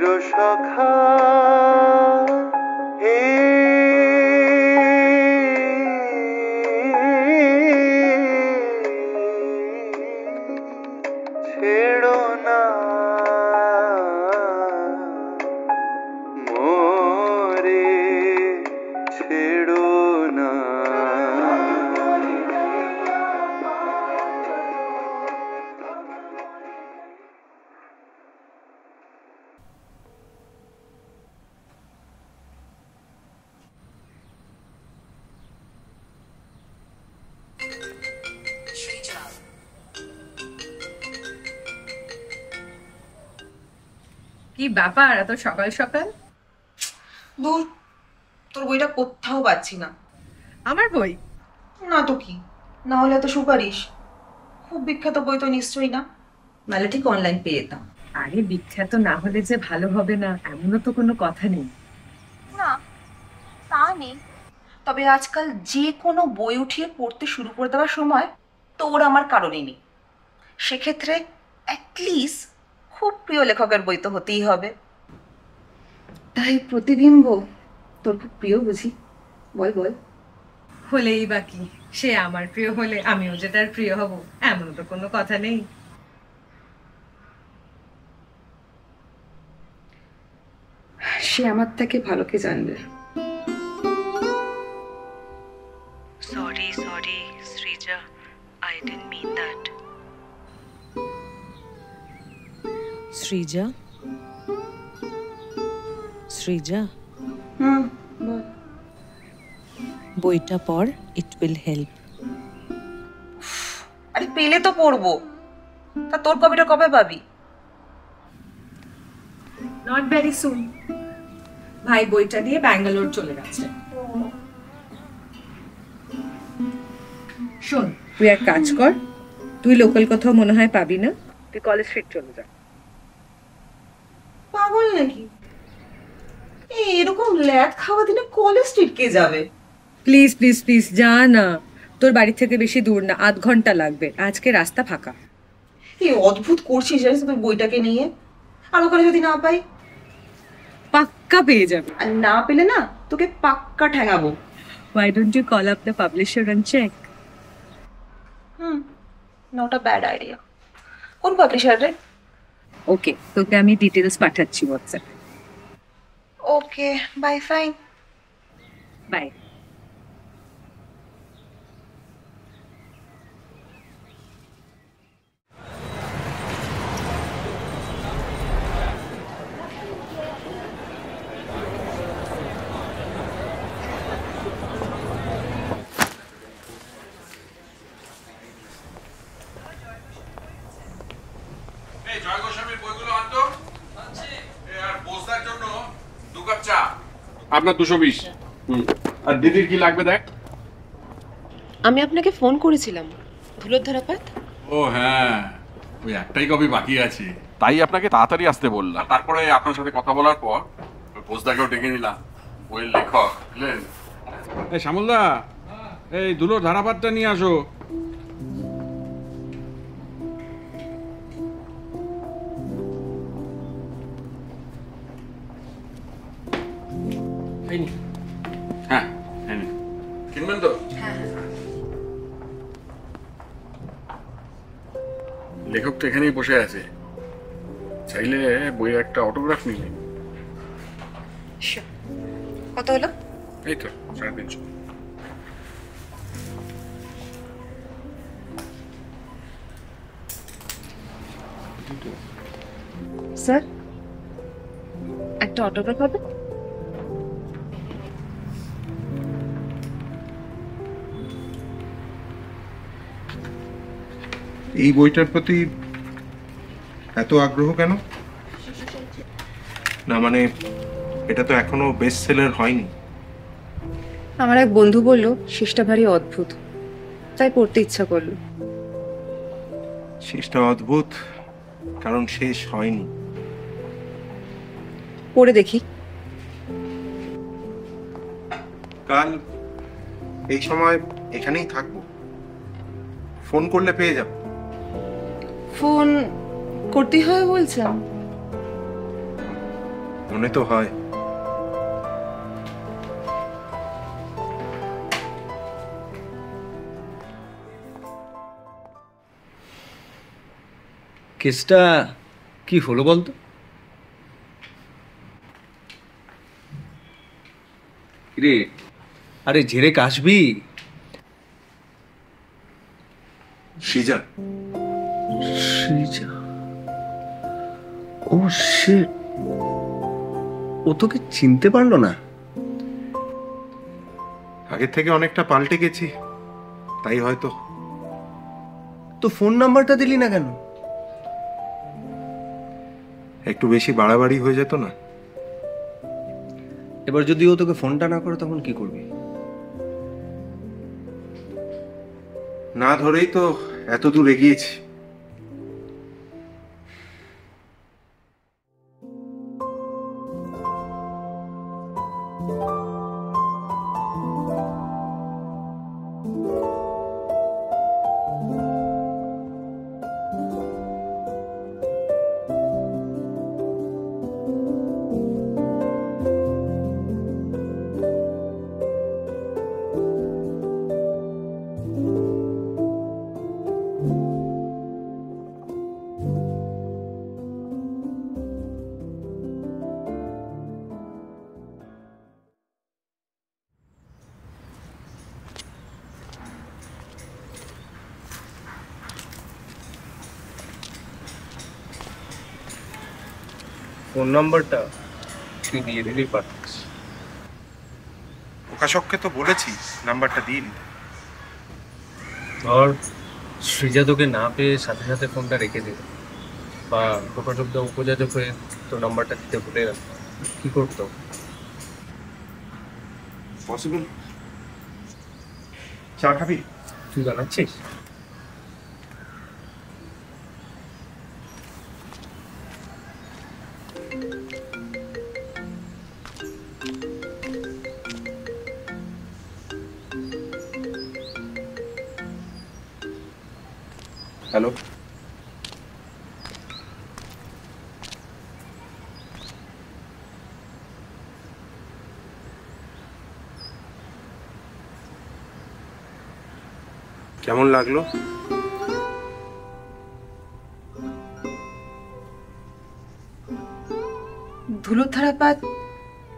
সখা হে ছেড়ো না মোরে ছেড়ো না কি ব্যাপার এত সকাল সকাল? দূর, তোর বইটা কোথাও পাচ্ছি না। আমার বই? না তো কি, না হলে তো সুপারিশ। খুব বিখ্যাত বই তো নিশ্চয়ই না, নাহলে ঠিক অনলাইন পেয়ে যেতাম। আরে বিখ্যাত না হলে যে ভালো হবে না এমনও তো কোনো কথা নেই। না তা নেই, তবে আজকাল যে কোনো বই উঠিয়ে পড়তে শুরু করে দেওয়ার সময় তোর আমার কারণই নেই। সেক্ষেত্রে অ্যাটলিস্ট খুব প্রিয় লেখকের বই তো হতেই হবে। তাই প্রতিবিম্ব তোর খুব প্রিয় বুঝি? বল বল। হলেই বাকি, সে আমার প্রিয় হলে আমিও যে তার প্রিয় হব এমন তো কোনো কথা নেই। সে আমার থেকে ভালো কে জানবে। Sorry, Srija. I didn't mean that. Srija? Srija? বল। বইটা পড়, it will help. আরে পেলে তো পড়বো, তা তোর কপিটা কবে পাবি? Not very soon. ভাই বইটা নিয়ে ব্যাঙ্গালোর চলে গেছে। শোন, তুই এক কাজ কর, তুই লোকাল কোথাও মনে হয় পাবি না, তুই কলেজ স্ট্রিট চলে যা। পাগল নাকি? এরকম ল্যাদ খাওয়া দিনে কলেজ স্ট্রিট কে যাবে? প্লিজ প্লিজ প্লিজ যা না, তোর বাড়ি থেকে বেশি দূর না, 8 ঘন্টা লাগবে, আজকে রাস্তা ফাঁকা। এই অদ্ভুত করছিস জানিস তুই বইটাকে নিয়ে। আর ওখানে যদি না পাই? পাক্কা পেয়ে যাবে। আর না পেলে না তোকে পাক্কা ঠ্যাঙাবো। Why don't you call up the publisher and check? Not a bad idea. কোন পাবলিশার রে? ওকে, তোকে আমি ডিটেলস পাঠাচ্ছি হোয়াটসঅ্যাপে। ওকে, বাই, ফাইন। বাই। জয় গোস্বামীর বইগুলো আনতো আর বোঝদার জন্য 2 কাপ চা। আপনার 220। আর দিদির কি লাগবে দেখ। আমি আপনাকে ফোন করেছিলাম, ধুলোর ধারাপাত। ও হ্যাঁ, ওই একটাই কপি বাকি আছে, তাই আপনাকে তাড়াতাড়ি আসতে বললাম। তারপরে আপনার সাথে কথা বলার পর ওই বোঝদাকেও ডেকে নিলাম, বইয়ের লেখক বুঝলেন। এই শ্যামলদা, এই ধুলোর ধারাপাতটা নিয়ে আসো। হ্যাঁ হ্যাঁ, কিনবেন তো? লেখক তো এখানেই বসে আছে, চাইলে বইয়ের একটা অটোগ্রাফ নিলে। কত হলো? এই তো 350। স্যার, একটা অটোগ্রাফ হবে? এই বইটার প্রতি এত আগ্রহ কেন? না মানে এটা তো এখনো বেস্ট সেলার হয়নি। আমার এক বন্ধু বলল শেষটা ভারী অদ্ভুত, তাই পড়তে ইচ্ছা করলো। শেষটা অদ্ভুত কারণ শেষ হয়নি। পড়ে দেখি। কাল এই সময় এখানেই থাকবো, ফোন করলে পেয়ে যাব। ফোন করতে হয় বলছেন? মনে তো হয়। কেসটা কি হলো বলতো? রে, আরে ঝেড়ে কাশবি। সৃজা। সৃজা? ও শিট, ও তোকে চিনতে পারলো না? আগের থেকে অনেকটা পাল্টে গেছি, তাই হয়তো। তো ফোন নাম্বারটা দিলি না কেন? একটু বেশি বাড়াবাড়ি হয়ে যেত না? এবার যদি ও তোকে ফোনটা না করে তখন কি করবি? না ধরেই তো এত দূর এগিয়েছি। ফোন নাম্বারটা তুই দিয়ে দিলেই পারতিস। প্রকাশককে তো বলেছি নাম্বারটা দিয়ে দিতে। ধর সৃজা তোকে না পেয়ে সাথে সাথে ফোনটা রেখে দিল, বা প্রকাশকটা উপযাচক হয়ে তোর নাম্বারটা দিতে ভুলে গেল, কি করতো? পসিবল। চা খাবি? তুই জানাচ্ছিস? হ্যালো। কেমন লাগলো? ধুলোর ধারাপাত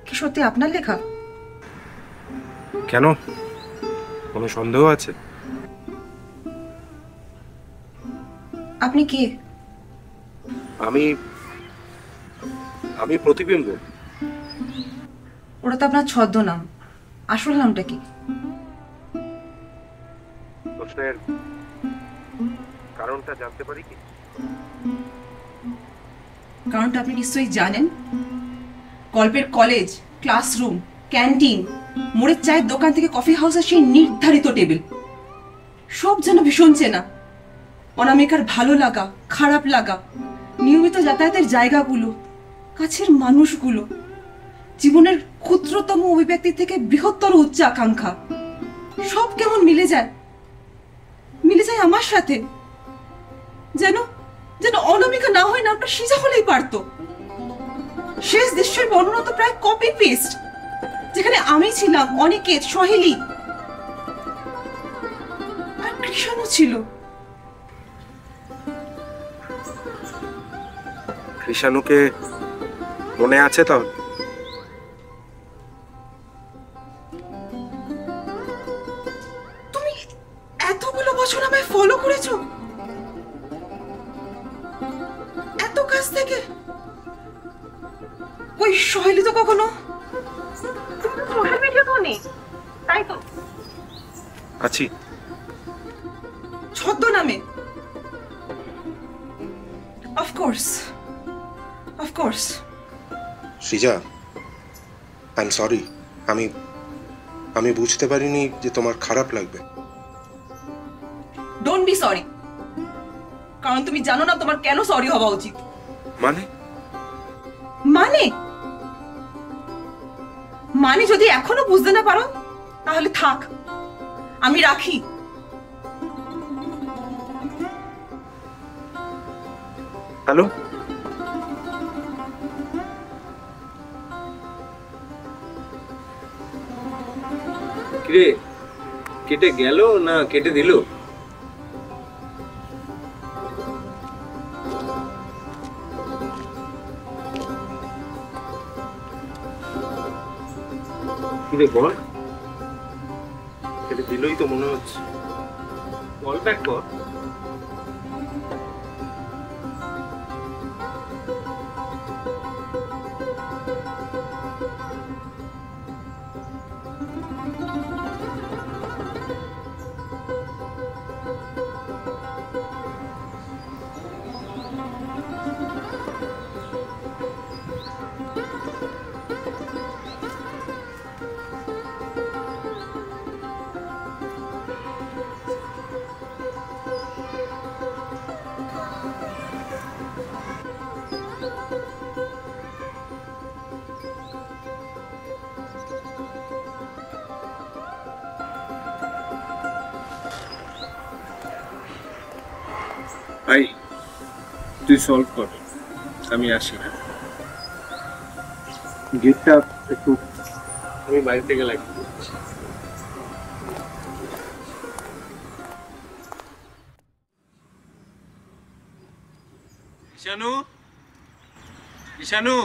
কি সত্যি আপনার লেখা? কেন, কোনো সন্দেহ আছে? আপনি কে? আমি প্রতিবিম্ব। ওটা তো আপনার ছদ্মনাম, আসল নামটা কি? প্রশ্নের কারণটা জানতে পারি কি? কারণটা আপনি নিশ্চয়ই জানেন। গল্পের কলেজ, ক্লাসরুম, ক্যান্টিন, মোড়ের চায়ের দোকান থেকে কফি হাউসের সেই নির্ধারিত টেবিল, সব যেন ভীষণ চেনা। অনামিকার ভালো লাগা, খারাপ লাগা, নিয়মিত যাতায়াতের জায়গাগুলো, কাছের মানুষগুলো, জীবনের ক্ষুদ্রতম অভিব্যক্তি থেকে বৃহত্তর উচ্চ আকাঙ্ক্ষা, সব কেমন মিলে যায় আমার সাথে। যেন যেন অনামিকা না হয় নামটা সৃজা হলেই পারতো। শেষ দৃশ্যের বর্ণনা তো প্রায় কপি পেস্ট, যেখানে আমি ছিলাম অনিকেত, সহেলি আর কৃষাণু ছিল। কৃষাণুকে মনে আছে তাহলে? তুমি এতগুলো বছর আমায় ফলো করেছো, এত কাছ থেকে। ওই সহেলি তো কখনো সোশ্যাল মিডিয়াতেও নেই, তাই তো? আছি, ছদ্মনামে। Of course. Srija, I am sorry. আমি বুঝতে পারিনি যে তোমার খারাপ লাগবে। ডোন্ট বি সরি, কারণ তুমি জানো না তোমার কেন সরি হওয়া উচিত। মানে যদি এখনো বুঝতে না পারো তাহলে থাক, আমি রাখি। হ্যালো। কিরে, কেটে গেল না কেটে দিল? কিরে বল, কেটে দিলই তো মনে হচ্ছে। কল ব্যাক কর। ভাই তুই সলভ কর, আমি আসি। গেটটা একটু আমি বাইরে থেকে লাগিয়ে দিচ্ছি। ঈশানু, ঈশানু,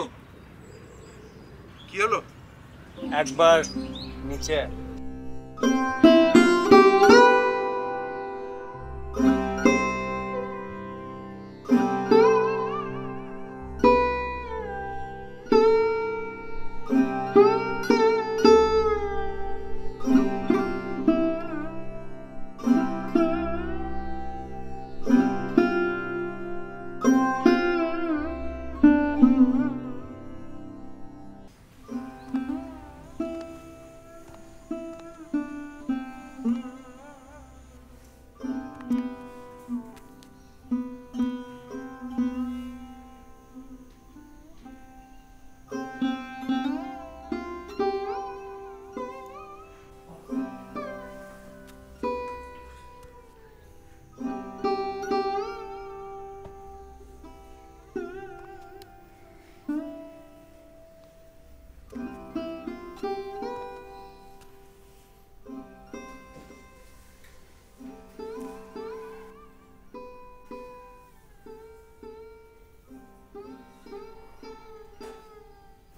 কি হলো? একবার নিচে আয়।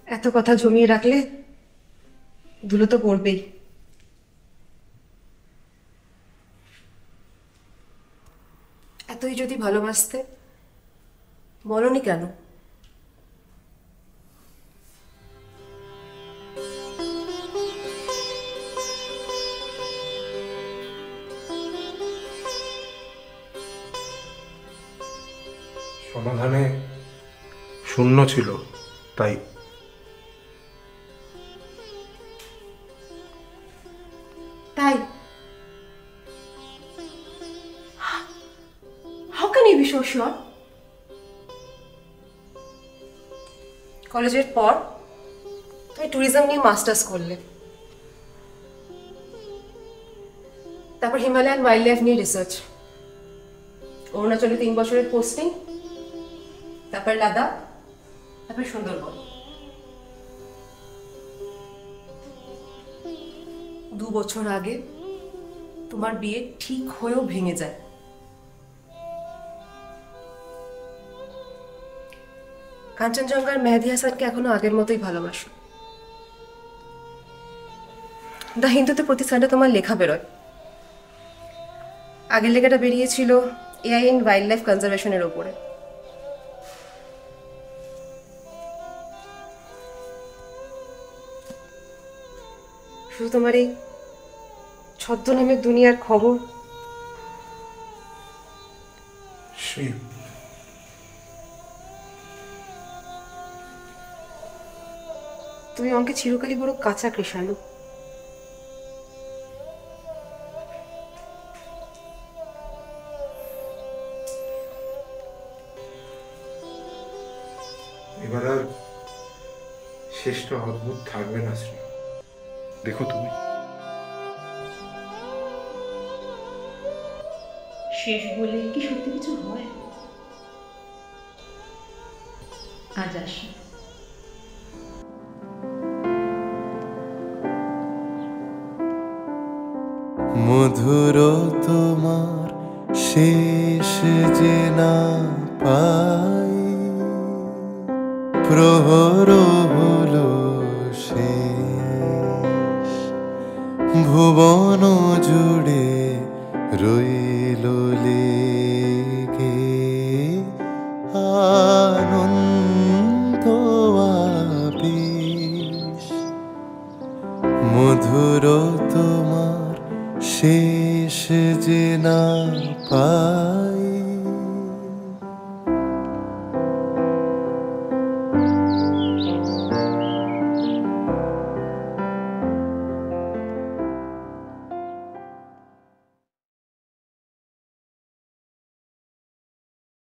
এত কথা জমিয়ে রাখলে ধুলো তো পড়বেই। এতই যদি ভালোবাসতে বলনি কেন? সমাধানে শূন্য ছিল, তাই। তাই? How can you be so sure? কলেজের পর তুমি ট্যুরিজম নিয়ে মাস্টার্স করলে, তারপর হিমালয়ান ওয়াইল্ড লাইফ নিয়ে রিসার্চ, অরুণাচলে 3 বছরের পোস্টিং, তারপর লাদাখ, তারপর সুন্দরবন। 2 বছর আগে তোমার বিয়ে ঠিক হয়েও ভেঙে যায়। কাঞ্চনজঙ্ঘার মেহেদি হাসানকে এখনো আগের মতোই ভালোবাসো। দ্য হিন্দুতে প্রতি সানডে তোমার লেখা বেরোয়। আগের লেখাটা বেরিয়েছিল এআই ইন ওয়াইল্ড লাইফ কনজারভেশনের ওপরে। শুধু তোমার এই ছদ্মনামের দুনিয়ার খবর। তুমি আমাকে চিরকালই বড় কাঁচা কৃষাণু। এবার আর শেষটা অদ্ভুত থাকবে না শ্রী। দেখো তুমি শেষ বলে কি সত্যি কিছু হয়? আজ আসি। মধুর তোমার শেষ যে না পাই, প্রহর হলো শেষ, ভুবন জুড়ে রইল লেগে আনন্দ আবেশ। মধুর তোমার শেষ যে না পাই,